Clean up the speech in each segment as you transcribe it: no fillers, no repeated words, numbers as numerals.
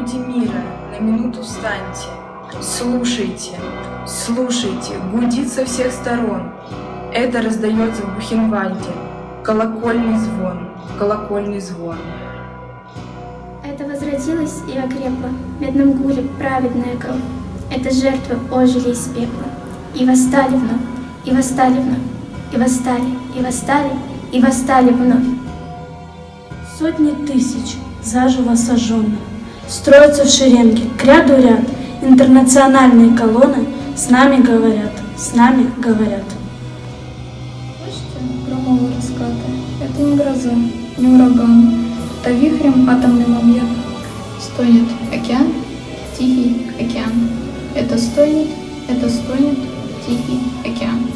Люди мира, на минуту встаньте. Слушайте, слушайте, гудит со всех сторон. Это раздается в Бухенвальде. Колокольный звон, колокольный звон. Это возродилось и окрепло в бедном гуле праведная кровь. Это жертвы ожили из пепла. И восстали вновь, и восстали вновь, и восстали, и восстали, и восстали вновь. Сотни тысяч заживо сожженных строятся в шеренге, к ряду ряд. Интернациональные колонны с нами говорят, с нами говорят. Слышите громовые раскаты? Это не гроза, не ураган, это вихрем атомным объят. Стонет океан, тихий океан. Это стонет, тихий океан.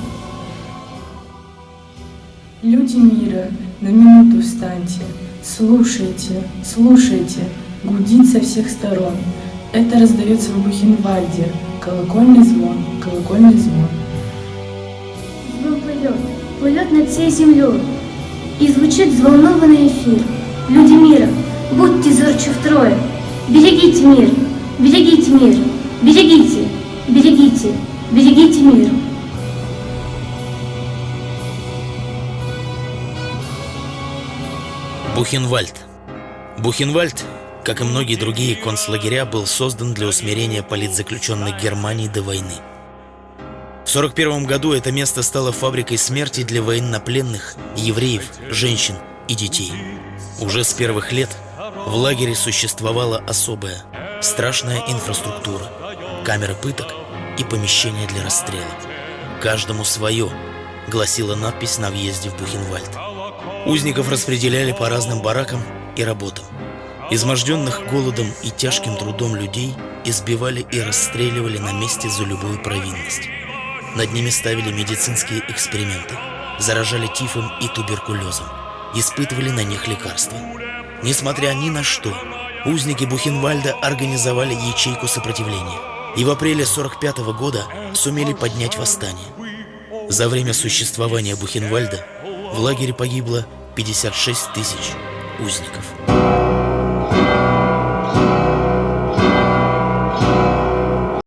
Люди мира, на минуту встаньте. Слушайте, слушайте, гудит со всех сторон. Это раздается в Бухенвальде. Колокольный звон, колокольный звон. Звон плывет над всей землей, и звучит взволнованный эфир. Люди мира, будьте зорче втрое, берегите мир, берегите мир, берегите, берегите, берегите мир. Бухенвальд. Бухенвальд, как и многие другие концлагеря, был создан для усмирения политзаключенных Германии до войны. В 1941 году это место стало фабрикой смерти для военнопленных, евреев, женщин и детей. Уже с первых лет в лагере существовала особая, страшная инфраструктура, камеры пыток и помещения для расстрела. «Каждому свое», гласила надпись на въезде в Бухенвальд. Узников распределяли по разным баракам и работам. Изможденных голодом и тяжким трудом людей избивали и расстреливали на месте за любую провинность. Над ними ставили медицинские эксперименты, заражали тифом и туберкулезом, испытывали на них лекарства. Несмотря ни на что, узники Бухенвальда организовали ячейку сопротивления и в апреле 1945 года сумели поднять восстание. За время существования Бухенвальда в лагере погибло 56 тысяч узников.